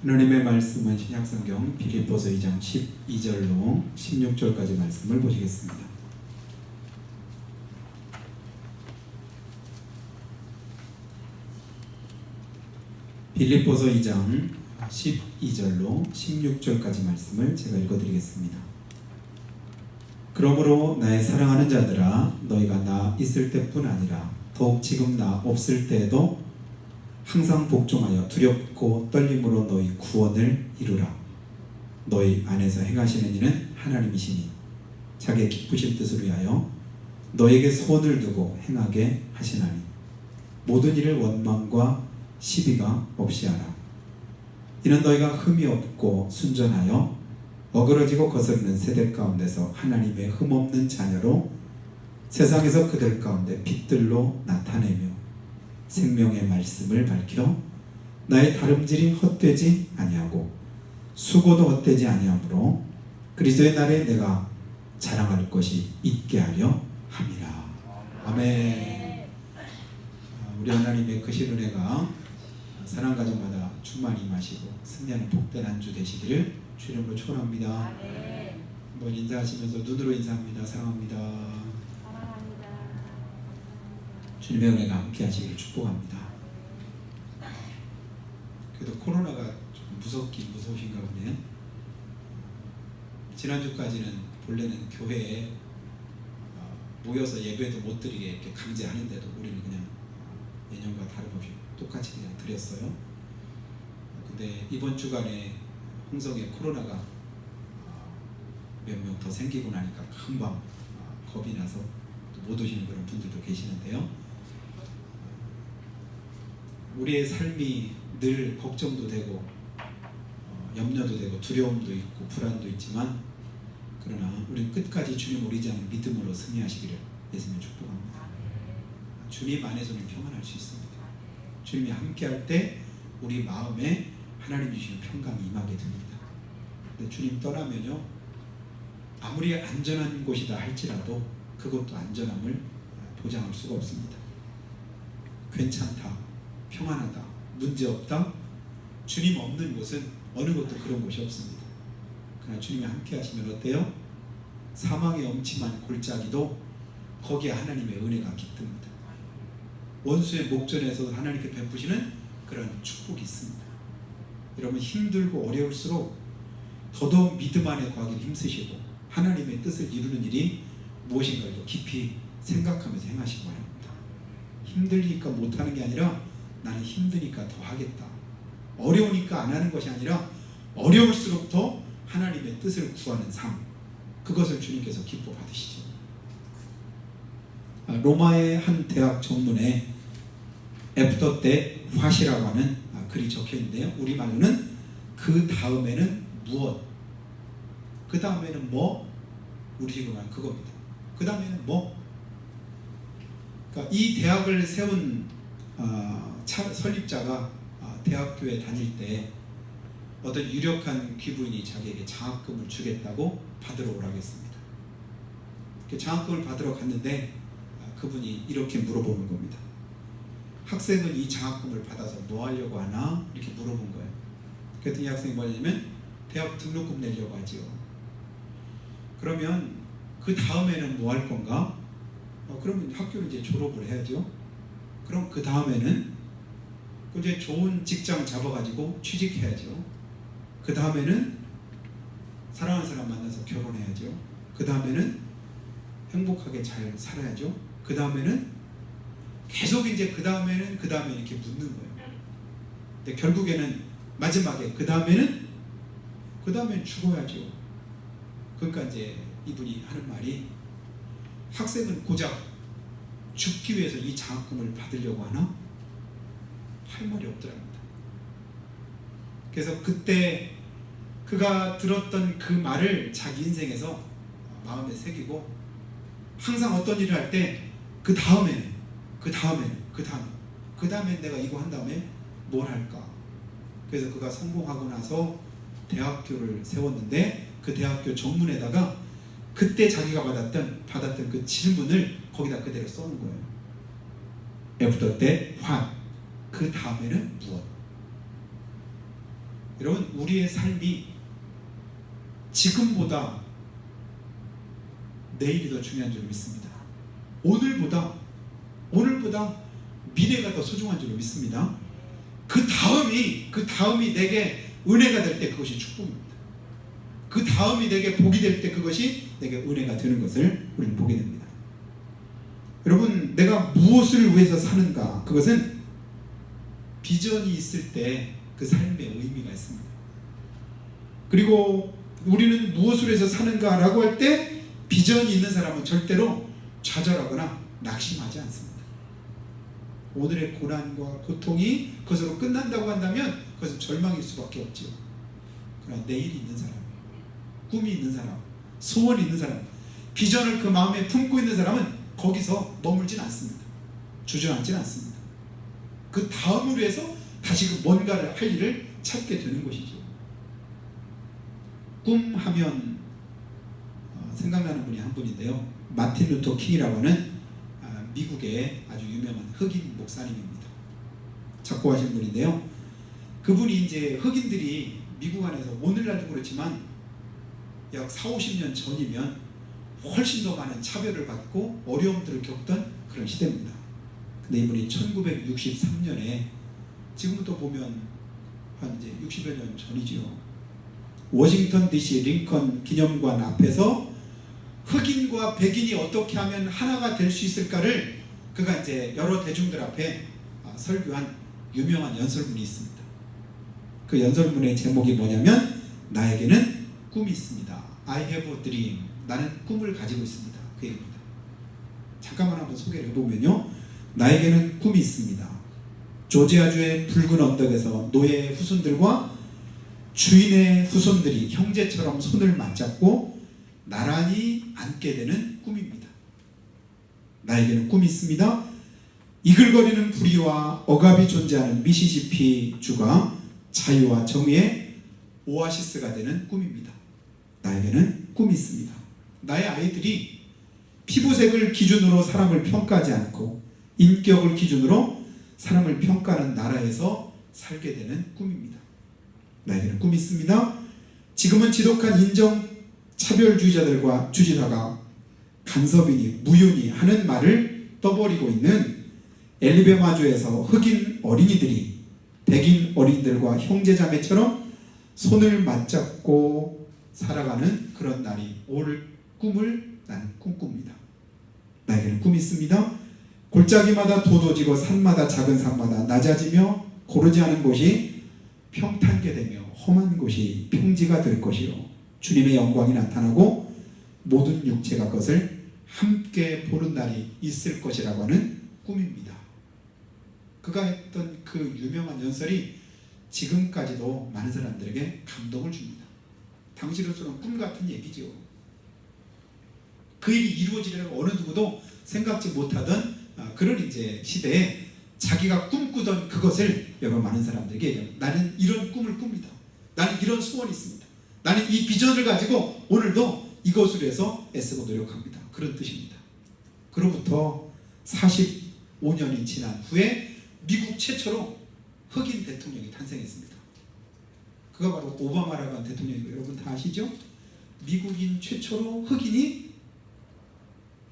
하나님의 말씀은 신약성경 빌립보서 2장 12절로 16절까지 말씀을 보시겠습니다. 빌립보서 2장 12절로 16절까지 말씀을 제가 읽어드리겠습니다. 그러므로 나의 사랑하는 자들아, 너희가 나 있을 때뿐 아니라 더욱 지금 나 없을 때에도 항상 복종하여 두렵고 떨림으로 너희 구원을 이루라. 너희 안에서 행하시는 이는 하나님이시니 자기의 기쁘신 뜻을 위하여 너에게 소원을 두고 행하게 하시나니 모든 일을 원망과 시비가 없이 하라. 이는 너희가 흠이 없고 순전하여 어그러지고 거스르는 세대 가운데서 하나님의 흠없는 자녀로 세상에서 그들 가운데 빛들로 나타내며 생명의 말씀을 밝혀 나의 다름질이 헛되지 아니하고 수고도 헛되지 아니하므로 그리스도의 날에 내가 자랑할 것이 있게 하려 함이라. 아멘. 우리 하나님의 크신 은혜가 사랑 가정마다 충만히 임하시고 승리하는 복된 한 주 되시기를 주 이름으로 축원합니다. 한번 인사하시면서 눈으로 인사합니다. 사랑합니다. 주님의 은혜가 함께 하시기를 축복합니다. 그래도 코로나가 좀 무섭긴 무서우신가 보네요. 지난주까지는 본래는 교회에 모여서 예배도 못 드리게 이렇게 강제하는데도 우리는 그냥 예년과 다름없이 똑같이 그냥 드렸어요. 근데 이번 주간에 홍성에 코로나가 몇 명 더 생기고 나니까 금방 겁이 나서 못 오시는 그런 분들도 계시는데요. 우리의 삶이 늘 걱정도 되고 염려도 되고 두려움도 있고 불안도 있지만, 그러나 우리는 끝까지 주님 오리지 않은 믿음으로 승리하시기를 예수님 축복합니다. 주님 안에서는 평안할 수 있습니다. 주님이 함께할 때 우리 마음에 하나님 주시는 평강이 임하게 됩니다. 근데 주님 떠나면요, 아무리 안전한 곳이다 할지라도 그것도 안전함을 보장할 수가 없습니다. 괜찮다, 평안하다, 문제없다, 주님 없는 곳은 어느 곳도 그런 곳이 없습니다. 그러나 주님이 함께 하시면 어때요? 사망의 엄침한 골짜기도 거기에 하나님의 은혜가 깃듭니다. 원수의 목전에서도 하나님께 베푸시는 그런 축복이 있습니다. 여러분, 힘들고 어려울수록 더더욱 믿음 안에 거하기 힘쓰시고 하나님의 뜻을 이루는 일이 무엇인가를 깊이 생각하면서 행하시기 바랍니다. 힘들니까 못하는 게 아니라 나는 힘드니까 더 하겠다. 어려우니까 안 하는 것이 아니라 어려울수록 더 하나님의 뜻을 구하는 삶, 그것을 주님께서 기뻐 받으시죠. 로마의 한 대학 정문에 애프터 때 왓이라고 하는 글이 적혀 있는데요. 우리말로는 그 다음에는 무엇, 그 다음에는 뭐, 우리 식으로 말하면 그겁니다. 그 다음에는 뭐. 그러니까 이 대학을 세운 설립자가 대학교에 다닐 때 어떤 유력한 귀부인이 자기에게 장학금을 주겠다고 받으러 오라고 했습니다. 장학금을 받으러 갔는데 그분이 이렇게 물어보는 겁니다. 학생은 이 장학금을 받아서 뭐 하려고 하나? 이렇게 물어본 거예요. 그랬더니 이 학생이 뭐냐면 대학 등록금 내려고 하지요. 그러면 그 다음에는 뭐 할 건가? 그러면 학교를 이제 졸업을 해야죠. 그럼 그 다음에는 이제 좋은 직장 잡아가지고 취직해야죠. 그 다음에는 사랑하는 사람 만나서 결혼해야죠. 그 다음에는 행복하게 잘 살아야죠. 그 다음에는 계속 이제 그 다음에는 이렇게 묻는 거예요. 근데 결국에는 마지막에 그 다음에는 죽어야죠. 그러니까 이제 이분이 하는 말이, 학생은 고작 죽기 위해서 이 장학금을 받으려고 하나? 할 말이 없더랍니다. 그래서 그때 그가 들었던 그 말을 자기 인생에서 마음에 새기고, 항상 어떤 일을 할 때 그 다음에는 내가 이거 한 다음에 뭘 할까? 그래서 그가 성공하고 나서 대학교를 세웠는데 그 대학교 정문에다가 그때 자기가 받았던 그 질문을 거기다 그대로 써놓은 거예요. 애프터 때 what, 그 다음에는 무엇. 여러분, 우리의 삶이 지금보다 내일이 더 중요한 줄 믿습니다. 오늘보다 미래가 더 소중한 줄 믿습니다. 그 다음이 내게 은혜가 될 때 그것이 축복입니다. 그 다음이 내게 복이 될 때 그것이 내게 은혜가 되는 것을 우리는 보게 됩니다. 여러분, 내가 무엇을 위해서 사는가? 그것은 비전이 있을 때 그 삶의 의미가 있습니다. 그리고 우리는 무엇을 위해서 사는가라고 할 때 비전이 있는 사람은 절대로 좌절하거나 낙심하지 않습니다. 오늘의 고난과 고통이 그것으로 끝난다고 한다면 그것은 절망일 수밖에 없죠. 그러나 내일이 있는 사람, 꿈이 있는 사람, 소원이 있는 사람, 비전을 그 마음에 품고 있는 사람은 거기서 머물진 않습니다. 주저앉진 않습니다. 그 다음을 위해서 다시 그 뭔가를 할 일을 찾게 되는 것이죠. 꿈하면 생각나는 분이 한 분인데요. 마틴 루터 킹이라고 하는 미국의 아주 유명한 흑인 목사님입니다. 작고하신 분인데요. 그분이 이제 흑인들이 미국 안에서 오늘날도 그렇지만 약 40-50년 전이면 훨씬 더 많은 차별을 받고 어려움들을 겪던 그런 시대입니다. 근데 이분이 1963년에 지금부터 보면 한 이제 60여 년 전이죠. 워싱턴 DC 링컨 기념관 앞에서 흑인과 백인이 어떻게 하면 하나가 될 수 있을까를 그가 이제 여러 대중들 앞에 설교한 유명한 연설문이 있습니다. 그 연설문의 제목이 뭐냐면 나에게는 꿈이 있습니다. I have a dream. 나는 꿈을 가지고 있습니다. 그 얘기입니다. 잠깐만 한번 소개를 해보면요. 나에게는 꿈이 있습니다. 조지아주의 붉은 언덕에서 노예의 후손들과 주인의 후손들이 형제처럼 손을 맞잡고 나란히 앉게 되는 꿈입니다. 나에게는 꿈이 있습니다. 이글거리는 부리와 억압이 존재하는 미시시피 주가 자유와 정의의 오아시스가 되는 꿈입니다. 나에게는 꿈이 있습니다. 나의 아이들이 피부색을 기준으로 사람을 평가하지 않고 인격을 기준으로 사람을 평가하는 나라에서 살게 되는 꿈입니다. 나에게는 꿈이 있습니다. 지금은 지독한 인종 차별주의자들과 주지사가 간섭이니 무효니 하는 말을 떠버리고 있는 엘리베마주에서 흑인 어린이들이 백인 어린이들과 형제자매처럼 손을 맞잡고 살아가는 그런 날이 올 꿈을 나는 꿈꿉니다. 나에게는 꿈이 있습니다. 골짜기마다 도도지고 산마다 작은 산마다 낮아지며 고르지 않은 곳이 평탄게 되며 험한 곳이 평지가 될 것이요 주님의 영광이 나타나고 모든 육체가 그것을 함께 보는 날이 있을 것이라고 하는 꿈입니다. 그가 했던 그 유명한 연설이 지금까지도 많은 사람들에게 감동을 줍니다. 당시로서는 꿈 같은 얘기죠. 그 일이 이루어지려고 어느 누구도 생각지 못하던 그런 이제 시대에 자기가 꿈꾸던 그것을 여러 많은 사람들에게 나는 이런 꿈을 꿉니다. 나는 이런 소원이 있습니다. 나는 이 비전을 가지고 오늘도 이것을 위해서 애쓰고 노력합니다. 그런 뜻입니다. 그로부터 45년이 지난 후에 미국 최초로 흑인 대통령이 탄생했습니다. 그가 바로 오바마라고 하는 대통령이고 여러분 다 아시죠? 미국인 최초로 흑인이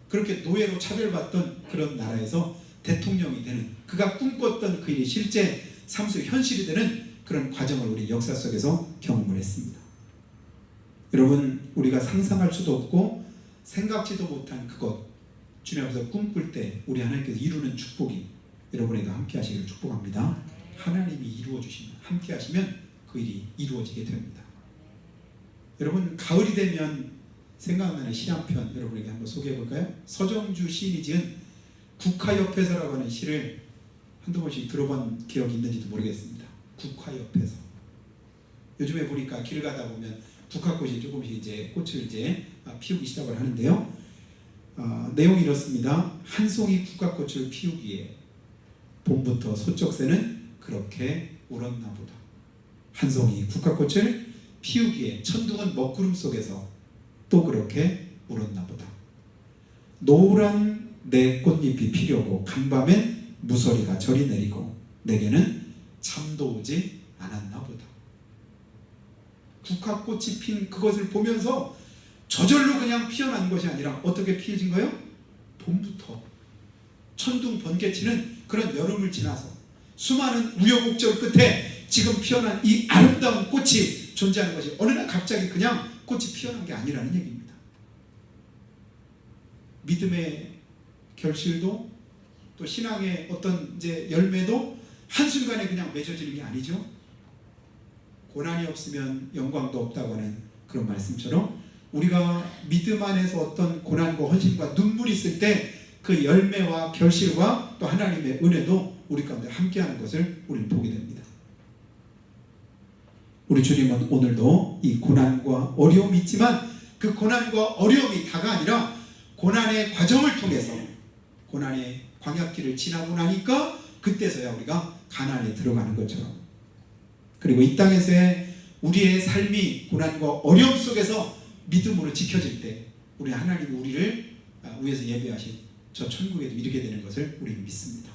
그렇게 노예로 차별받던 그런 나라에서 대통령이 되는 그가 꿈꿨던 그 일이 실제 삶 속 현실이 되는 그런 과정을 우리 역사 속에서 경험을 했습니다. 여러분 우리가 상상할 수도 없고 생각지도 못한 그것 주님 앞에서 꿈꿀 때 우리 하나님께서 이루는 축복이 여러분에게 함께 하시기를 축복합니다. 하나님이 이루어 주시면 함께 하시면 그 일이 이루어지게 됩니다. 여러분 가을이 되면 생각나는 시 한 편 여러분에게 한번 소개해 볼까요? 서정주 시인이 지은 국화옆에서라고 하는 시를 한두 번씩 들어본 기억이 있는지도 모르겠습니다. 국화옆에서. 요즘에 보니까 길 가다 보면 국화꽃이 조금씩 이제 꽃을 이제 피우기 시작을 하는데요. 내용이 이렇습니다. 한 송이 국화꽃을 피우기에 봄부터 소쩍새는 그렇게 울었나 보다. 한 송이 국화꽃을 피우기에 천둥은 먹구름 속에서 또 그렇게 울었나 보다. 노란 내 꽃잎이 피려고 간밤엔 무서리가 저리 내리고 내게는 잠도 오지 않았나 보다. 국화꽃이 핀 그것을 보면서 저절로 그냥 피어난 것이 아니라 어떻게 피어진 거예요? 봄부터 천둥 번개치는 그런 여름을 지나서 수많은 우여곡절 끝에 지금 피어난 이 아름다운 꽃이 존재하는 것이 어느 날 갑자기 그냥 꽃이 피어난 게 아니라는 얘기입니다. 믿음의 결실도 또 신앙의 어떤 이제 열매도 한순간에 그냥 맺어지는 게 아니죠. 고난이 없으면 영광도 없다고 하는 그런 말씀처럼 우리가 믿음 안에서 어떤 고난과 헌신과 눈물이 있을 때 그 열매와 결실과 또 하나님의 은혜도 우리 가운데 함께하는 것을 우리는 보게 됩니다. 우리 주님은 오늘도 이 고난과 어려움이 있지만 그 고난과 어려움이 다가 아니라 고난의 과정을 통해서 고난의 광야길을 지나고 나니까 그때서야 우리가 가나안에 들어가는 것처럼, 그리고 이 땅에서의 우리의 삶이 고난과 어려움 속에서 믿음으로 지켜질 때 우리 하나님이 우리를 위에서 예배하신 저 천국에도 이르게 되는 것을 우리는 믿습니다.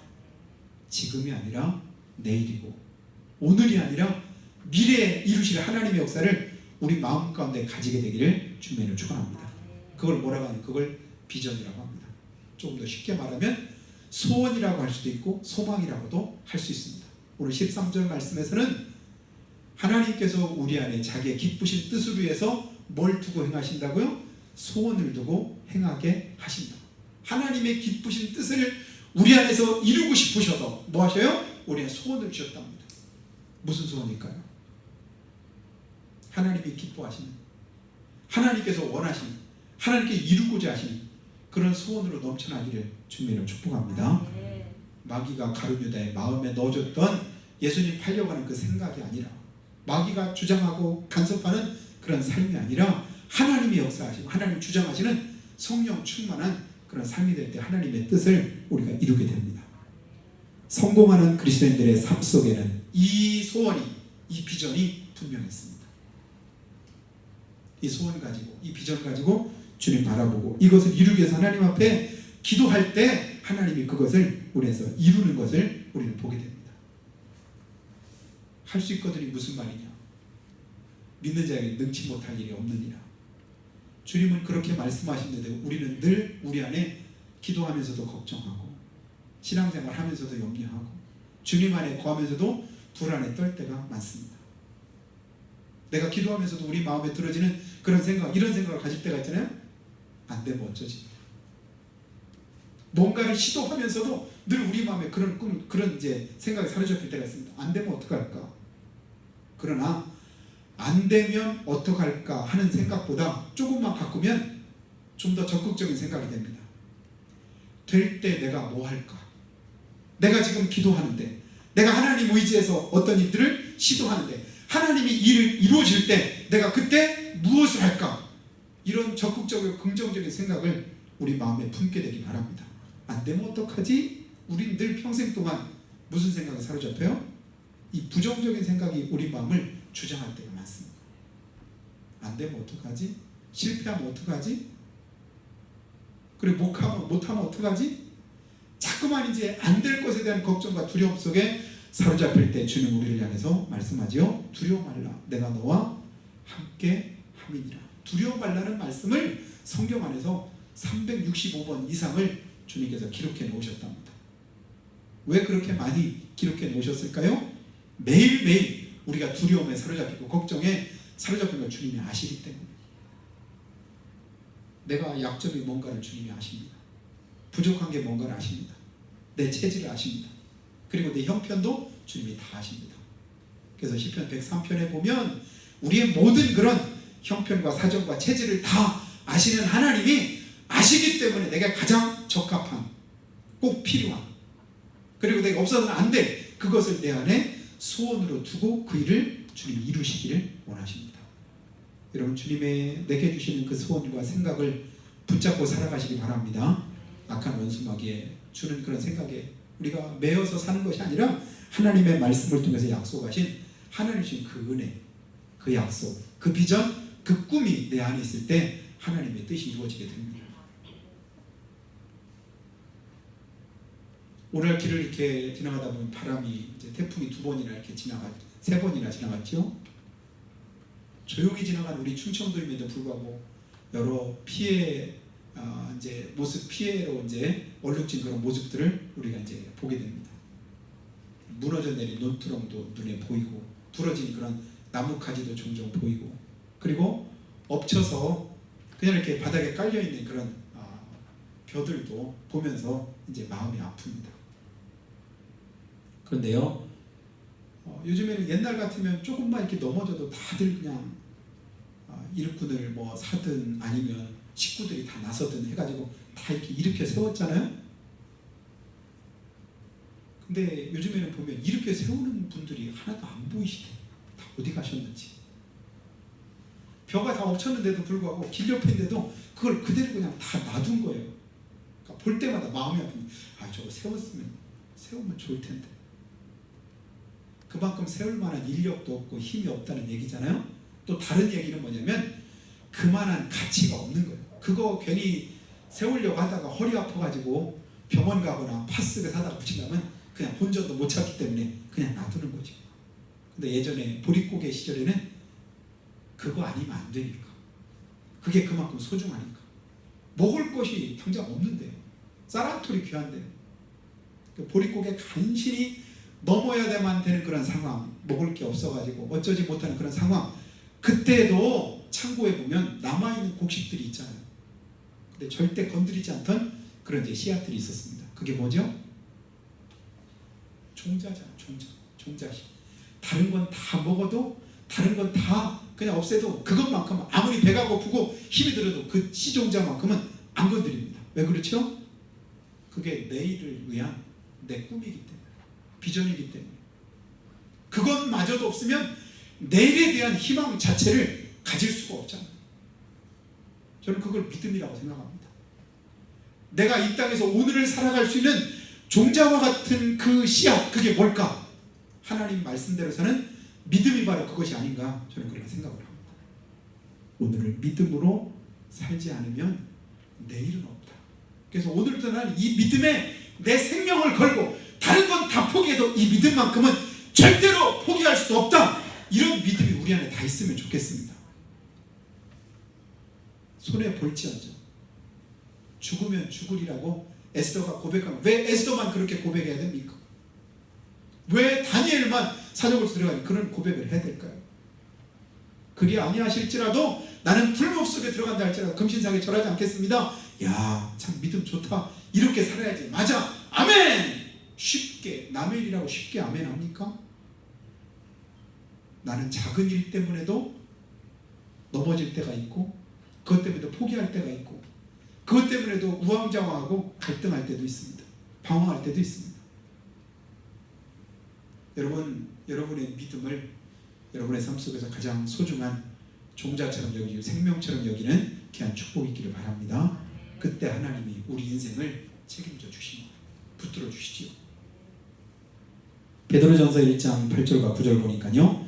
지금이 아니라 내일이고 오늘이 아니라 미래에 이루실 하나님의 역사를 우리 마음 가운데 가지게 되기를 주님을 축원합니다. 그걸 뭐라고 하냐? 그걸 비전이라고 합니다. 조금 더 쉽게 말하면 소원이라고 할 수도 있고 소망이라고도 할 수 있습니다. 오늘 13절 말씀에서는 하나님께서 우리 안에 자기의 기쁘신 뜻을 위해서 뭘 두고 행하신다고요? 소원을 두고 행하게 하신다. 하나님의 기쁘신 뜻을 우리 안에서 이루고 싶으셔도 뭐 하셔요? 우리의 소원을 주셨답니다. 무슨 소원일까요? 하나님이 기뻐하시는, 하나님께서 원하시는, 하나님께 이루고자 하시는 그런 소원으로 넘쳐나기를 주님으로 축복합니다. 마귀가 가룟유다의 마음에 넣어줬던 예수님 팔려가는 그 생각이 아니라, 마귀가 주장하고 간섭하는 그런 삶이 아니라 하나님이 역사하시고 하나님 주장하시는 성령 충만한 그런 삶이 될 때 하나님의 뜻을 우리가 이루게 됩니다. 성공하는 그리스도인들의 삶 속에는 이 소원이, 이 비전이 분명했습니다. 이 소원 가지고, 이 비전 가지고 주님 바라보고 이것을 이루기 위해서 하나님 앞에 기도할 때 하나님이 그것을 우리에서 이루는 것을 우리는 보게 됩니다. 할 수 있거든이 무슨 말이냐? 믿는 자에게 능치 못할 일이 없느니라. 주님은 그렇게 말씀하시는데 우리는 늘 우리 안에 기도하면서도 걱정하고 신앙생활 하면서도 염려하고 주님 안에 거하면서도 불안에 떨 때가 많습니다. 내가 기도하면서도 우리 마음에 들어지는 그런 생각, 이런 생각을 가질 때가 있잖아요. 안 되면 어쩌지? 뭔가를 시도하면서도 늘 우리 마음에 그런 꿈, 그런 이제 생각이 사로잡힐 때가 있습니다. 안 되면 어떡할까? 그러나 안 되면 어떡할까 하는 생각보다 조금만 바꾸면 좀 더 적극적인 생각이 됩니다. 될 때 내가 뭐 할까? 내가 지금 기도하는데, 내가 하나님 의지해서 어떤 일들을 시도하는데 하나님이 일을 이루어질 때 내가 그때 무엇을 할까? 이런 적극적이고 긍정적인 생각을 우리 마음에 품게 되기 바랍니다. 안 되면 어떡하지? 우린 늘 평생 동안 무슨 생각에 사로잡혀요? 이 부정적인 생각이 우리 마음을 주장할 때가 많습니다. 안 되면 어떡하지? 실패하면 어떡하지? 그리고 못하면 어떡하지? 자꾸만 이제 안 될 것에 대한 걱정과 두려움 속에 사로잡힐 때 주님 우리를 향해서 말씀하지요. 두려워 말라. 내가 너와 함께 함이니라. 두려워 말라는 말씀을 성경 안에서 365번 이상을 주님께서 기록해 놓으셨답니다. 왜 그렇게 많이 기록해 놓으셨을까요? 매일매일 우리가 두려움에 사로잡히고 걱정에 사로잡힌 걸 주님이 아시기 때문에. 내가 약점이 뭔가를 주님이 아십니다. 부족한 게 뭔가를 아십니다. 내 체질을 아십니다. 그리고 내 형편도 주님이 다 아십니다. 그래서 시편 103편에 보면 우리의 모든 그런 형편과 사정과 체질을 다 아시는 하나님이 아시기 때문에 내가 가장 적합한, 꼭 필요한, 그리고 내가 없어서는 안 될 그것을 내 안에 소원으로 두고 그 일을 주님이 이루시기를 원하십니다. 여러분, 주님의 내게 주시는 그 소원과 생각을 붙잡고 살아가시기 바랍니다. 악한 원수마귀에 주는 그런 생각에 우리가 매여서 사는 것이 아니라 하나님의 말씀을 통해서 약속하신 하나님 주신 그 은혜, 그 약속, 그 비전, 그 꿈이 내 안에 있을 때 하나님의 뜻이 이루어지게 됩니다. 오늘 길을 이렇게 지나가다 보면 바람이, 이제 태풍이 2번이나 이렇게 세 번이나 지나갔죠. 조용히 지나간 우리 충청도임에도 불구하고 여러 피해 이제 모습 피해로 이제 얼룩진 그런 모습들을 우리가 이제 보게 됩니다. 무너져 내린 논두렁도 눈에 보이고 부러진 그런 나뭇가지도 종종 보이고 그리고 엎쳐서 그냥 이렇게 바닥에 깔려 있는 그런 벼들도 보면서 이제 마음이 아픕니다. 그런데요, 요즘에는 옛날 같으면 조금만 이렇게 넘어져도 다들 그냥 일꾼을 뭐 사든 아니면 식구들이 다 나서든 해가지고 다 이렇게 일으켜 세웠잖아요. 근데 요즘에는 보면 이렇게 세우는 분들이 하나도 안 보이시대. 다 어디 가셨는지. 벼가 다 엎쳤는데도 불구하고 길 옆인데도 그걸 그대로 그냥 다 놔둔 거예요. 그러니까 볼 때마다 마음이 아픕니다. 저거 세우면 좋을 텐데. 그만큼 세울 만한 인력도 없고 힘이 없다는 얘기잖아요. 또 다른 얘기는 뭐냐면 그만한 가치가 없는 거예요. 그거 괜히 세우려고 하다가 허리 아파가지고 병원 가거나 파스를 사다가 붙이려면 그냥 본전도 못 찾기 때문에 그냥 놔두는 거죠. 근데 예전에 보릿고개 시절에는 그거 아니면 안 되니까. 그게 그만큼 소중하니까. 먹을 것이 당장 없는데요. 쌀한톨이 귀한데요. 보릿고개 간신히 넘어야만 되는 그런 상황, 먹을 게 없어가지고 어쩌지 못하는 그런 상황, 그때도 창고에 보면 남아있는 곡식들이 있잖아요. 근데 절대 건드리지 않던 그런 이제 씨앗들이 있었습니다. 그게 뭐죠? 종자잖아요. 종자씨. 다른 건 다 먹어도, 다른 건 다 그냥 없애도 그것만큼은 아무리 배가 고프고 힘이 들어도 그 씨종자만큼은 안 건드립니다. 왜 그렇죠? 그게 내일을 위한 내 꿈이기 때문에, 비전이기 때문에. 그것마저도 없으면 내일에 대한 희망 자체를 가질 수가 없잖아요. 저는 그걸 믿음이라고 생각합니다. 내가 이 땅에서 오늘을 살아갈 수 있는 종자와 같은 그 씨앗, 그게 뭘까? 하나님 말씀대로 사는 믿음이 바로 그것이 아닌가, 저는 그렇게 생각을 합니다. 오늘을 믿음으로 살지 않으면 내일은 없다. 그래서 오늘부터 나는 이 믿음에 내 생명을 걸고 다른 건 다 포기해도 이 믿음만큼은 절대로 포기할 수 없다. 이런 믿음이 우리 안에 다 있으면 좋겠습니다. 손에 볼지언정 죽으면 죽으리라고 에스더가 고백하면 왜 에스더만 그렇게 고백해야 됩니까? 왜 다니엘만 사적으로 들어가니 그런 고백을 해야 될까요? 그리 아니하실지라도 나는 불법 속에 들어간다 할지라도 금신상에 절하지 않겠습니다. 야, 참 믿음 좋다. 이렇게 살아야지. 맞아. 아멘. 쉽게 남의 일이라고 쉽게 아멘 합니까? 나는 작은 일 때문에도 넘어질 때가 있고 그것 때문에도 포기할 때가 있고 그것 때문에도 우왕좌왕하고 갈등할 때도 있습니다. 방황할 때도 있습니다. 여러분, 여러분의 믿음을 여러분의 삶 속에서 가장 소중한 종자처럼 여기고 생명처럼 여기는 귀한 축복이 있기를 바랍니다. 그때 하나님이 우리 인생을 책임져 주십니다. 붙들어 주시지요. 베드로전서 1장 8절과 9절 보니까요.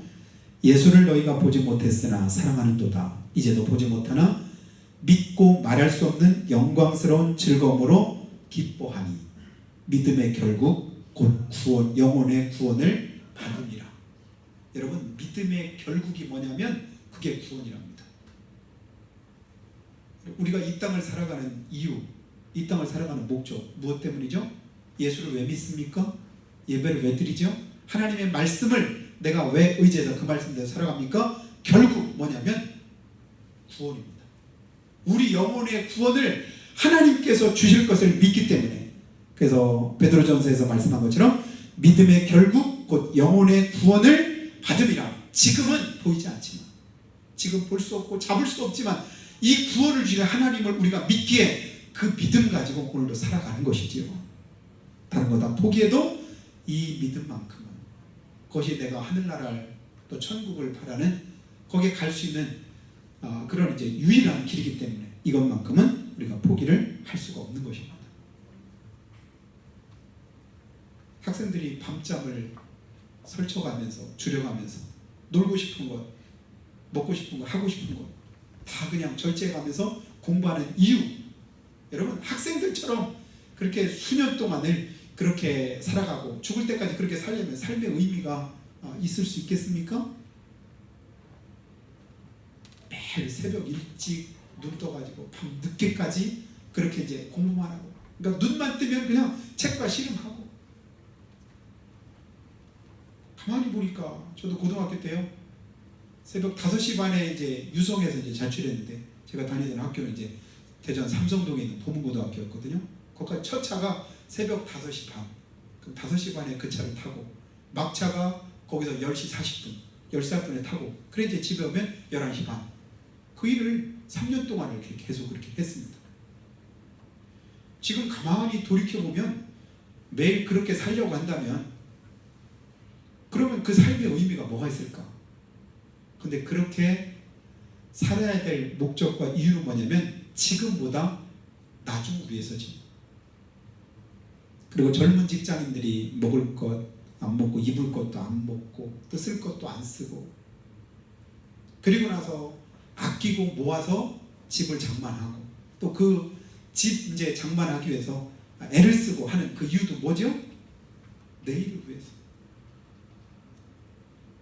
예수를 너희가 보지 못했으나 사랑하는도다. 이제도 보지 못하나 믿고 말할 수 없는 영광스러운 즐거움으로 기뻐하니 믿음의 결국 곧 구원, 영혼의 구원을 받으니라. 여러분, 믿음의 결국이 뭐냐면 그게 구원이랍니다. 우리가 이 땅을 살아가는 이유, 이 땅을 살아가는 목적, 무엇 때문이죠? 예수를 왜 믿습니까? 예배를 왜 드리죠? 하나님의 말씀을 내가 왜 의지해서 그 말씀대로 살아갑니까? 결국 뭐냐면 구원입니다. 우리 영혼의 구원을 하나님께서 주실 것을 믿기 때문에. 그래서 베드로전서에서 말씀한 것처럼 믿음의 결국 곧 영혼의 구원을 받음이라. 지금은 보이지 않지만, 지금 볼 수 없고 잡을 수 없지만 이 구원을 주신 하나님을 우리가 믿기에 그 믿음 가지고 오늘도 살아가는 것이지요. 다른 거 다 포기해도 이 믿음만큼은, 그것이 내가 하늘나라를 또 천국을 바라는 거기에 갈 수 있는 그런 이제 유일한 길이기 때문에 이것만큼은 우리가 포기를 할 수가 없는 것입니다. 학생들이 밤잠을 설쳐가면서 줄여가면서 놀고 싶은 것, 먹고 싶은 것, 하고 싶은 것 다 그냥 절제해가면서 공부하는 이유, 여러분 학생들처럼 그렇게 수년 동안을 그렇게 살아가고 죽을 때까지 그렇게 살려면 삶의 의미가 있을 수 있겠습니까? 매일 새벽 일찍 눈 떠가지고 밤 늦게까지 그렇게 이제 공부만 하고, 그러니까 눈만 뜨면 그냥 책과 씨름하고. 가만히 보니까 저도 고등학교 때요, 새벽 5시 반에 이제 유성에서 이제 자취했는데, 제가 다니던 학교는 이제 대전 삼성동에 있는 보문고등학교였거든요. 거기까지 첫 차가 새벽 5시 반. 그럼 5시 반에 그 차를 타고, 막차가 거기서 10시 40분, 14분에 타고, 그래 이제 집에 오면 11시 반. 그 일을 3년 동안 이렇게 계속 그렇게 했습니다. 지금 가만히 돌이켜보면 매일 그렇게 살려고 한다면, 그러면 그 삶의 의미가 뭐가 있을까? 근데 그렇게 살아야 될 목적과 이유는 뭐냐면 지금보다 나중을 위해서지. 그리고 젊은 직장인들이 먹을 것 안 먹고, 입을 것도 안 먹고, 또 쓸 것도 안 쓰고, 그리고 나서 아끼고 모아서 집을 장만하고, 또 그 집 이제 장만하기 위해서 애를 쓰고 하는 그 이유도 뭐죠? 내일을 위해서.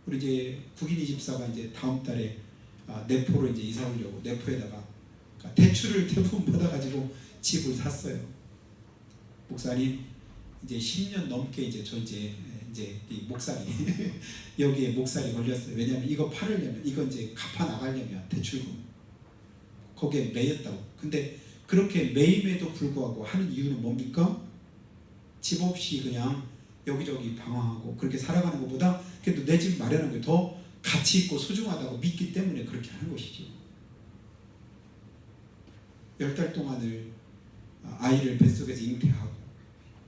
우리 이제 국인 이집사가 이제 다음 달에 내포로 이제 이사 오려고 내포에다가 대출을 대부분 받아가지고 집을 샀어요. 목사님, 이제 10년 넘게 이제 저 이제 이 목살이 여기에 목살이 걸렸어요. 왜냐하면 이거 팔으려면, 이거 이제 갚아 나가려면 대출금 거기에 매였다고. 근데 그렇게 매임에도 불구하고 하는 이유는 뭡니까? 집 없이 그냥 여기저기 방황하고 그렇게 살아가는 것보다 그래도 내 집 마련하는 게 더 가치 있고 소중하다고 믿기 때문에 그렇게 하는 것이죠. 10달 동안을 아이를 뱃속에서 잉태하고,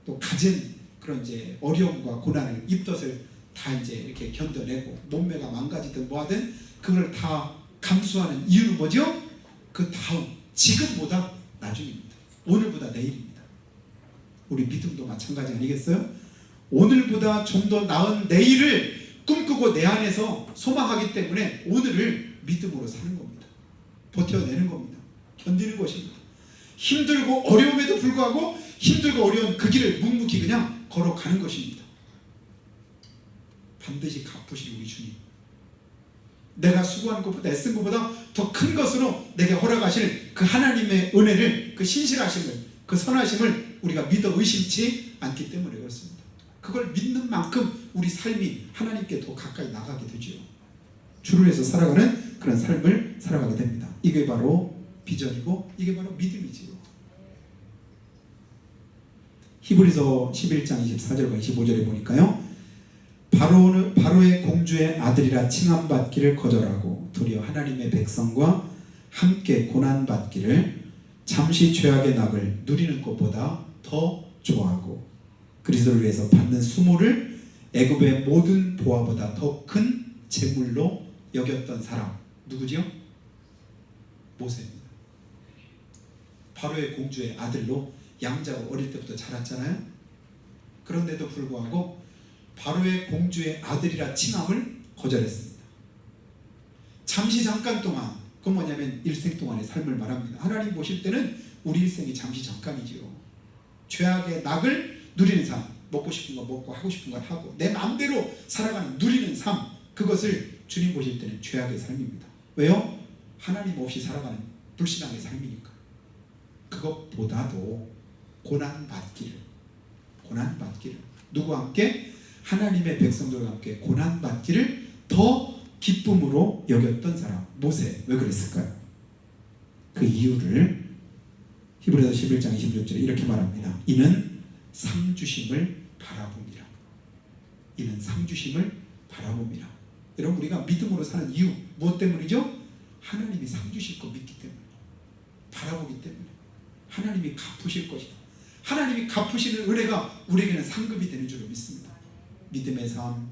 또 가진 그런 이제 어려움과 고난을, 입덧을 다 이제 이렇게 견뎌내고, 몸매가 망가지든 뭐하든 그걸 다 감수하는 이유는 뭐죠? 그 다음, 지금보다 나중입니다. 오늘보다 내일입니다. 우리 믿음도 마찬가지 아니겠어요? 오늘보다 좀 더 나은 내일을 꿈꾸고 내 안에서 소망하기 때문에 오늘을 믿음으로 사는 겁니다. 버텨내는 겁니다. 견디는 것입니다. 힘들고 어려움에도 불구하고 힘들고 어려운 그 길을 묵묵히 그냥 걸어가는 것입니다. 반드시 갚으실 우리 주님, 내가 수고한 것보다 애쓴 것보다 더 큰 것으로 내게 허락하실 그 하나님의 은혜를, 그 신실하심을, 그 선하심을 우리가 믿어 의심치 않기 때문에 그렇습니다. 그걸 믿는 만큼 우리 삶이 하나님께 더 가까이 나가게 되죠. 주를 위해서 살아가는 그런 삶을 살아가게 됩니다. 이게 바로 비전이고 이게 바로 믿음이지요. 히브리서 11장 24절과 25절에 보니까요, 바로의 공주의 아들이라 칭함받기를 거절하고 도리어 하나님의 백성과 함께 고난받기를 잠시 죄악의 낙을 누리는 것보다 더 좋아하고 그리스도를 위해서 받는 수모를 애굽의 모든 보화보다 더 큰 재물로 여겼던 사람, 누구지요? 모세입니다. 바로의 공주의 아들로 양자고 어릴 때부터 자랐잖아요. 그런데도 불구하고 바로의 공주의 아들이라 칭함을 거절했습니다. 잠시 잠깐 동안, 그건 뭐냐면 일생 동안의 삶을 말합니다. 하나님 보실 때는 우리 일생이 잠시 잠깐이지요. 죄악의 낙을 누리는 삶, 먹고 싶은 거 먹고 하고 싶은 거 하고 내 마음대로 살아가는 누리는 삶, 그것을 주님 보실 때는 죄악의 삶입니다. 왜요? 하나님 없이 살아가는 불신앙의 삶이니까. 그것보다도 고난받기를 누구와 함께? 하나님의 백성들과 함께 고난받기를 더 기쁨으로 여겼던 사람, 모세. 왜 그랬을까요? 그 이유를 히브리서 11장 26절에 이렇게 말합니다. 이는 상 주심을 바라봅니다. 이는 상 주심을 바라봅니다. 여러분, 우리가 믿음으로 사는 이유 무엇 때문이죠? 하나님이 상 주실 거 믿기 때문에, 바라보기 때문에. 하나님이 갚으실 것이다. 하나님이 갚으시는 은혜가 우리에게는 상급이 되는 줄로 믿습니다. 믿음의 삶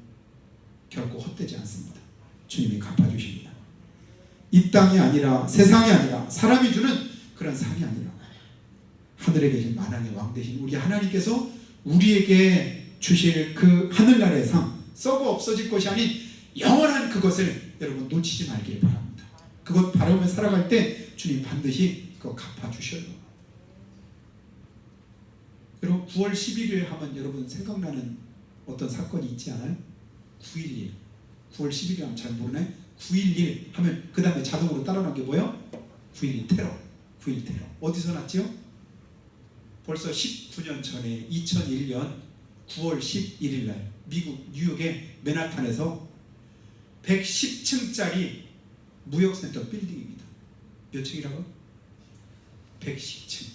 결코 헛되지 않습니다. 주님이 갚아주십니다. 이 땅이 아니라, 세상이 아니라, 사람이 주는 그런 상이 아니라 하늘에 계신 만왕의 왕 되신 우리 하나님께서 우리에게 주실 그 하늘나라의 상, 썩어 없어질 것이 아닌 영원한 그것을 여러분 놓치지 말기를 바랍니다. 그것 바라보며 살아갈 때 주님 반드시 그거 갚아주셔요. 여러분, 9월 11일 하면 여러분 생각나는 어떤 사건이 있지 않아요? 9.11. 9월 11일 하면 잘 모르네. 9.11 하면 그 다음에 자동으로 따라오는 게 뭐예요? 9.11 테러. 9.11 테러. 어디서 났지요? 벌써 19년 전에 2001년 9월 11일 날 미국 뉴욕의 맨하탄에서 110층짜리 무역센터 빌딩입니다. 몇 층이라고? 110층.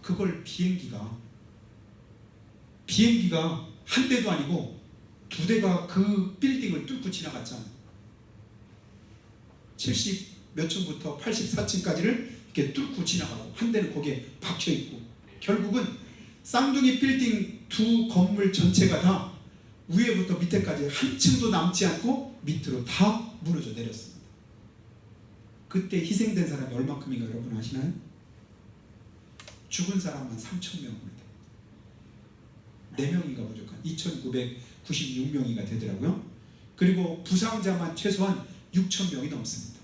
그걸 비행기가 한 대도 아니고 두 대가 그 빌딩을 뚫고 지나갔잖아요. 70 몇 층부터 84층까지를 이렇게 뚫고 지나가고 한 대는 거기에 박혀 있고 결국은 쌍둥이 빌딩 두 건물 전체가 다 위에부터 밑에까지 한 층도 남지 않고 밑으로 다 무너져 내렸습니다. 그때 희생된 사람이 얼마큼인가 여러분 아시나요? 죽은 사람만 3,000명입니다. 4명인가 부족한 2,996명이가 되더라고요. 그리고 부상자만 최소한 6,000명이 넘습니다.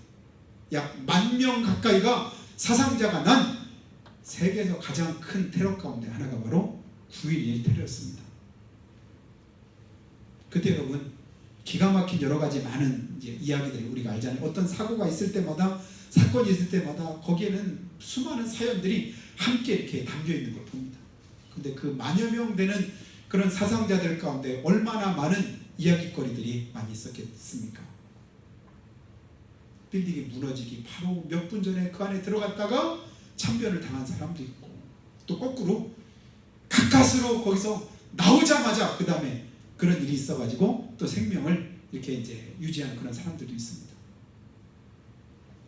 약 10,000명 가까이가 사상자가 난 세계에서 가장 큰 테러 가운데 하나가 바로 9.11 테러였습니다. 그때 여러분 기가 막힌 여러 가지 많은 이야기들을 우리가 알잖아요. 어떤 사고가 있을 때마다 사건이 있을 때마다 거기에는 수많은 사연들이 함께 이렇게 담겨 있는 걸 봅니다. 근데 그 만여 명 되는 그런 사상자들 가운데 얼마나 많은 이야기거리들이 많이 있었겠습니까? 빌딩이 무너지기 바로 몇 분 전에 그 안에 들어갔다가 참변을 당한 사람도 있고 또 거꾸로 가까스로 거기서 나오자마자 그 다음에 그런 일이 있어가지고 또 생명을 이렇게 이제 유지하는 그런 사람들도 있습니다.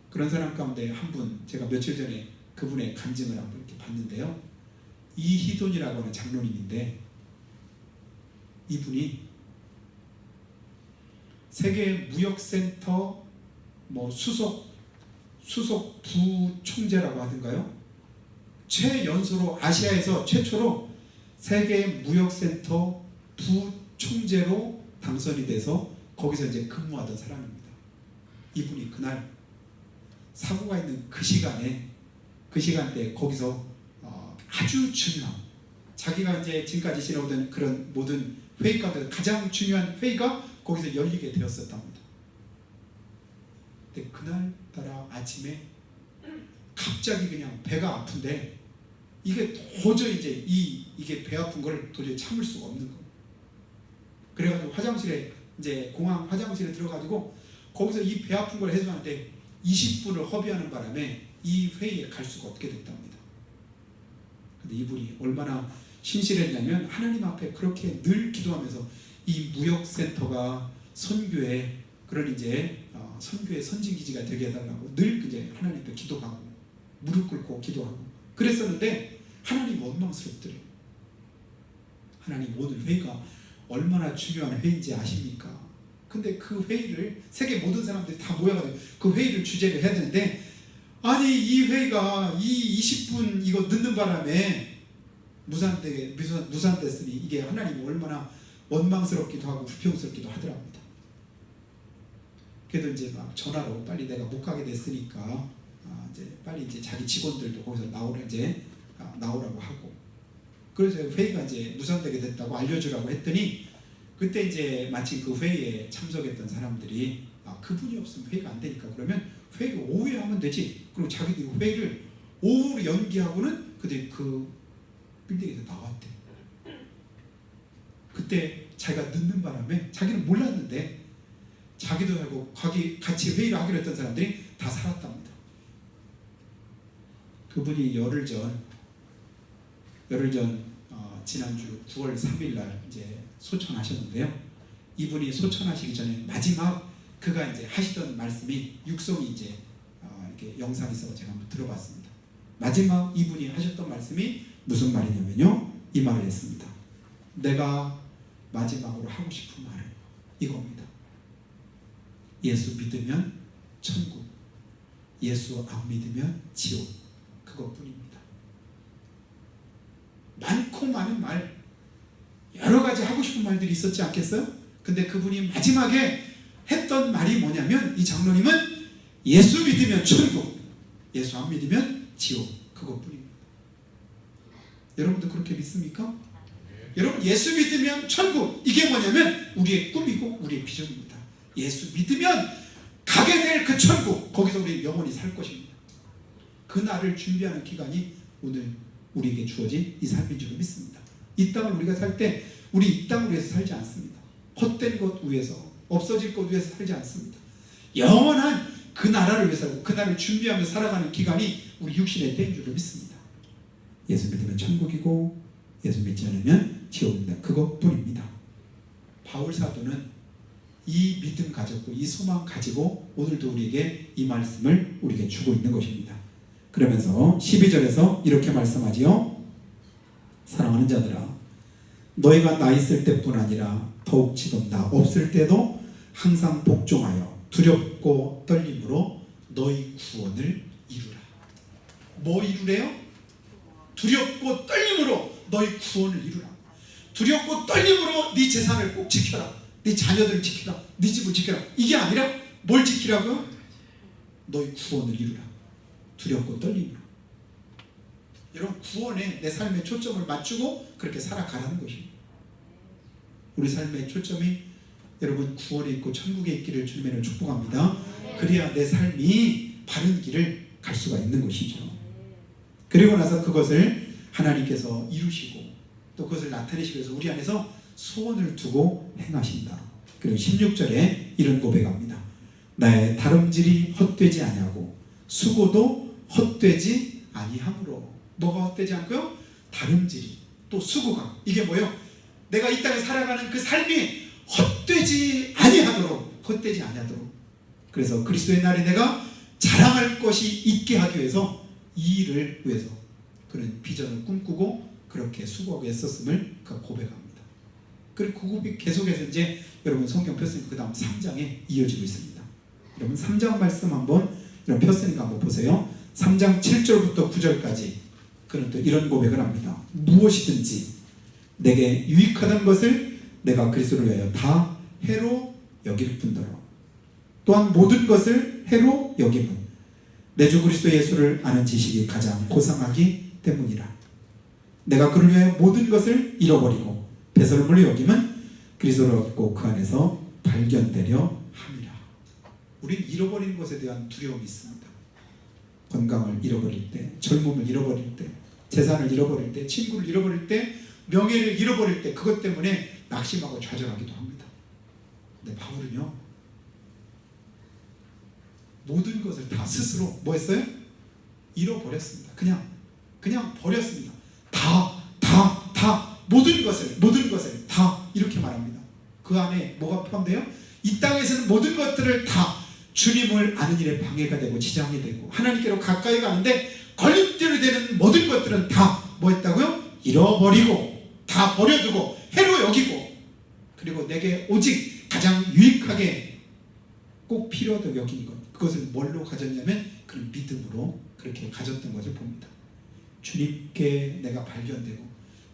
그런 사람 가운데 한 분 제가 며칠 전에 그분의 간증을 한번 이렇게 봤는데요. 이희돈이라고 하는 장로님인데 이분이 세계 무역센터 수석 부총재라고 하던가요? 최연소로 아시아에서 최초로 세계 무역센터 부총재로 당선이 돼서 거기서 이제 근무하던 사람입니다. 이분이 그날 사고가 있는 그 시간대에 거기서 아주 중요한 자기가 이제 지금까지 지내오던 그런 모든 회의 가운데 가장 중요한 회의가 거기서 열리게 되었었답니다. 근데 그날따라 아침에 갑자기 그냥 배가 아픈데 이게 도저히 이제 이게 배 아픈 걸 도저히 참을 수가 없는 거예요. 그래가지고 화장실에 이제 공항 화장실에 들어가지고 거기서 이 배 아픈 걸 해소하는데 20분을 허비하는 바람에 이 회의에 갈 수가 없게 됐답니다. 근데 이분이 얼마나 신실했냐면 하나님 앞에 그렇게 늘 기도하면서 이 무역센터가 선교의 그런 이제 선교의 선진기지가 되게 해달라고 늘 이제 하나님 앞에 기도하고 무릎 꿇고 기도하고 그랬었는데 하나님 원망스럽더래요. 하나님 오늘 회의가 얼마나 중요한 회의인지 아십니까? 근데 그 회의를 세계 모든 사람들이 다 모여가지고 그 회의를 주재를 해야 되는데 아니 이 회의가 이 20분 이거 늦는 바람에 무산됐으니 이게 하나님이 얼마나 원망스럽기도 하고 불평스럽기도 하더랍니다. 그래도 이제 막 전화로 빨리 내가 못 가게 됐으니까 이제 빨리 이제 자기 직원들도 거기서 나오라고 하고 그래서 회의가 이제 무산되게 됐다고 알려주라고 했더니 그때 이제 마침 그 회의에 참석했던 사람들이 그분이 없으면 회의가 안 되니까 그러면 회의를 오후에 하면 되지. 그리고 자기들이 회의를 오후로 연기하고는 그때 그 빌딩에서 나왔대. 그때 자기가 늦는 바람에 자기는 몰랐는데 자기도 하고 같이 회의를 하기로 했던 사람들이 다 살았답니다. 그분이 열흘 전 지난주 9월 3일 날 이제 소천하셨는데요. 이분이 소천하시기 전에 마지막 그가 이제 하시던 말씀이 육성이 이제 이렇게 영상이 있어서 제가 한번 들어봤습니다. 마지막 이분이 하셨던 말씀이 무슨 말이냐면요. 이 말을 했습니다. 내가 마지막으로 하고 싶은 말은 이겁니다. 예수 믿으면 천국, 예수 안 믿으면 지옥. 그것뿐입니다. 많고 많은 말, 여러 가지 하고 싶은 말들이 있었지 않겠어요? 근데 그분이 마지막에 했던 말이 뭐냐면 이 장로님은 예수 믿으면 천국, 예수 안 믿으면 지옥. 그것뿐입니다. 여러분도 그렇게 믿습니까? 여러분 예수 믿으면 천국, 이게 뭐냐면 우리의 꿈이고 우리의 비전입니다. 예수 믿으면 가게 될 그 천국, 거기서 우리 영원히 살 것입니다. 그 날을 준비하는 기간이 오늘 우리에게 주어진 이 삶인 줄 믿습니다. 이 땅을 우리가 살 때 우리 이 땅을 위해서 살지 않습니다. 헛된 것 위해서, 없어질 것 위해서 살지 않습니다. 영원한 그 나라를 위해서, 그 나라를 준비하며 살아가는 기간이 우리 육신의 때인 줄 믿습니다. 예수 믿으면 천국이고 예수 믿지 않으면 지옥입니다. 그것뿐입니다. 바울 사도는 이 믿음 가졌고 이 소망 가지고 오늘도 우리에게 이 말씀을 우리에게 주고 있는 것입니다. 그러면서 12절에서 이렇게 말씀하지요. 사랑하는 자들아, 너희가 나 있을 때뿐 아니라 더욱 지금 나 없을 때도 항상 복종하여 두렵고 떨림으로 너희 구원을 이루라. 뭐 이루래요? 두렵고 떨림으로 너희 구원을 이루라. 두렵고 떨림으로 네 재산을 꼭 지켜라. 네 자녀들을 지켜라. 네 집을 지켜라. 이게 아니라 뭘 지키라고요? 너희 구원을 이루라. 두렵고 떨림으로. 여러분, 구원에 내 삶의 초점을 맞추고 그렇게 살아가라는 것입니다. 우리 삶의 초점이 여러분 구원에 있고 천국에 있기를 주님으로 축복합니다. 그래야 내 삶이 바른 길을 갈 수가 있는 것이죠. 그리고 나서 그것을 하나님께서 이루시고 또 그것을 나타내시기 위해서 우리 안에서 소원을 두고 행하신다. 그리고 16절에 이런 고백합니다. 나의 다름질이 헛되지 아니하고 수고도 헛되지 아니하므로. 뭐가 헛되지 않고요? 다름질이, 또 수고가. 이게 뭐예요? 내가 이 땅에 살아가는 그 삶이 헛되지 아니하도록, 헛되지 아니하도록. 그래서 그리스도의 날에 내가 자랑할 것이 있게 하기 위해서 이 일을 위해서 그런 비전을 꿈꾸고 그렇게 수고하고 애썼음을 고백합니다. 그리고 그 고백 계속해서 이제 여러분 성경 폈으니까 그 다음 3장에 이어지고 있습니다. 여러분 3장 말씀 한번 폈으니까 한번 보세요. 3장 7절부터 9절까지 그는 또 이런 고백을 합니다. 무엇이든지 내게 유익하던 것을 내가 그리스도를 위하여 다 해로 여길 뿐더러 또한 모든 것을 해로 여김은 내 주 그리스도 예수를 아는 지식이 가장 고상하기 때문이라. 내가 그를 위하여 모든 것을 잃어버리고 배설물로 여김은 그리스도를 얻고 그 안에서 발견되려 함이라. 우린 잃어버린 것에 대한 두려움이 있습니다. 건강을 잃어버릴 때, 젊음을 잃어버릴 때, 재산을 잃어버릴 때, 친구를 잃어버릴 때, 명예를 잃어버릴 때 그것 때문에 낙심하고 좌절하기도 합니다. 근데 바울은요, 모든 것을 다 스스로 뭐 했어요? 잃어버렸습니다. 그냥 버렸습니다. 다 모든 것을 다 이렇게 말합니다. 그 안에 뭐가 포함돼요? 이 땅에서는 모든 것들을 다 주님을 아는 일에 방해가 되고 지장이 되고 하나님께로 가까이 가는데 걸림돌이 되는 모든 것들은 다 뭐 했다고요? 잃어버리고 다 버려두고 해로 여기고 그리고 내게 오직 가장 유익하게 꼭 필요하다고 여긴 것, 그것을 뭘로 가졌냐면 그런 믿음으로 그렇게 가졌던 것을 봅니다. 주님께 내가 발견되고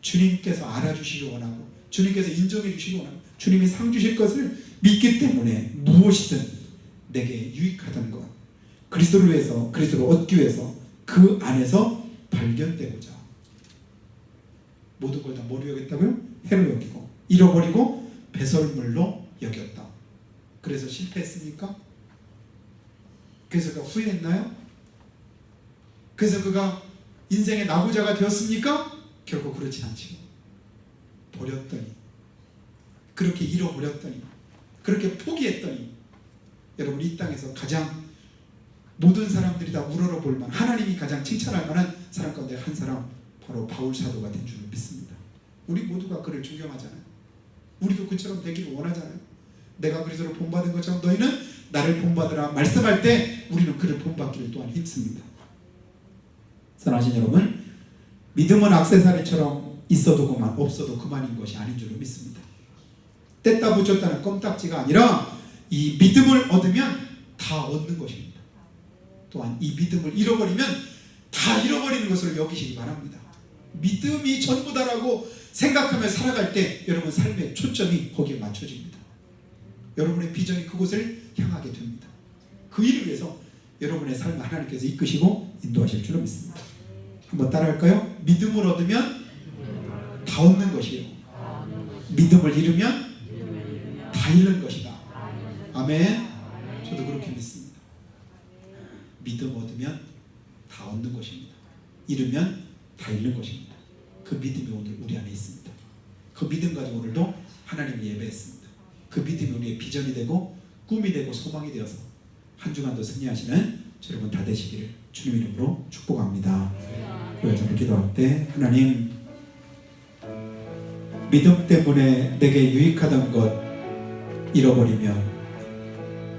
주님께서 알아주시기 원하고 주님께서 인정해 주시기 원하고 주님이 상 주실 것을 믿기 때문에 무엇이든 내게 유익하던 것, 그리스도를 위해서, 그리스도를 얻기 위해서 그 안에서 발견되고자 모든 걸 다 뭐로 여겼다고요? 해로 여기고 잃어버리고 배설물로 여겼다. 그래서 실패했습니까? 그래서 그가 후회했나요? 그래서 그가 인생의 나부자가 되었습니까? 결국 그렇지 않지요. 버렸더니, 그렇게 잃어버렸더니, 그렇게 포기했더니 여러분 이 땅에서 가장 모든 사람들이 다 우러러 볼만, 하나님이 가장 칭찬할 만한 사람 가운데 한 사람, 바로 바울 사도가 된 줄 믿습니다. 우리 모두가 그를 존경하잖아요. 우리도 그처럼 되기를 원하잖아요. 내가 그리스도를 본받은 것처럼 너희는 나를 본받으라 말씀할 때 우리는 그를 본받기를 또한 힘씁니다. 사랑하신 여러분, 믿음은 액세서리처럼 있어도 그만, 없어도 그만인 것이 아닌 줄로 믿습니다. 뗐다 붙였다는 껌딱지가 아니라 이 믿음을 얻으면 다 얻는 것입니다. 또한 이 믿음을 잃어버리면 다 잃어버리는 것으로 여기시기 바랍니다. 믿음이 전부다라고 생각하며 살아갈 때 여러분 삶의 초점이 거기에 맞춰집니다. 여러분의 비전이 그곳을 향하게 됩니다. 그 일을 위해서 여러분의 삶을 하나님께서 이끄시고 인도하실 줄로 믿습니다. 한번 따라할까요? 믿음을 얻으면 다 얻는 것이에요. 믿음을 잃으면 다 잃는 것이다. 아멘. 아멘. 저도 그렇게 믿습니다. 믿음 얻으면 다 얻는 것입니다. 잃으면 다 잃는 것입니다. 그 믿음이 오늘 우리 안에 있습니다. 그 믿음 가지고 오늘도 하나님을 예배했습니다. 그 믿음이 우리의 비전이 되고 꿈이 되고 소망이 되어서 한 주간도 승리하시는 여러분 다 되시기를 주님 이름으로 축복합니다. 그래서 기도할 때 하나님, 믿음 때문에 내게 유익하던 것 잃어버리면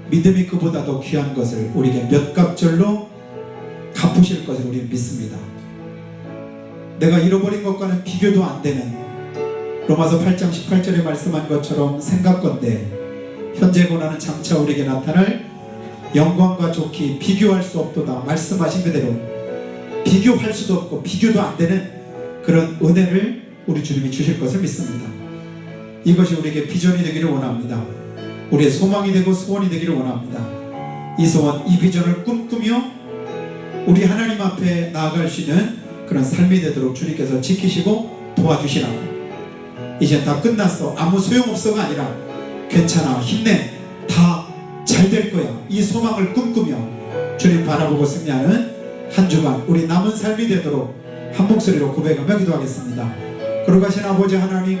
믿음이 그보다 더 귀한 것을 우리에게 몇 갑절로 갚으실 것을 우리는 믿습니다. 내가 잃어버린 것과는 비교도 안 되는 로마서 8장 18절에 말씀한 것처럼 생각건대 현재 고난은 장차 우리에게 나타날 영광과 좋기 비교할 수 없도다 말씀하신 그대로 비교할 수도 없고 비교도 안 되는 그런 은혜를 우리 주님이 주실 것을 믿습니다. 이것이 우리에게 비전이 되기를 원합니다. 우리의 소망이 되고 소원이 되기를 원합니다. 이 소원, 이 비전을 꿈꾸며 우리 하나님 앞에 나아갈 수 있는 그런 삶이 되도록 주님께서 지키시고 도와주시라고. 이제 다 끝났어, 아무 소용없어가 아니라 괜찮아, 힘내, 다 잘 될 거야, 이 소망을 꿈꾸며 주님 바라보고 승리하는 한 주간 우리 남은 삶이 되도록 한 목소리로 고백하며 기도하겠습니다. 거룩하신 아버지 하나님,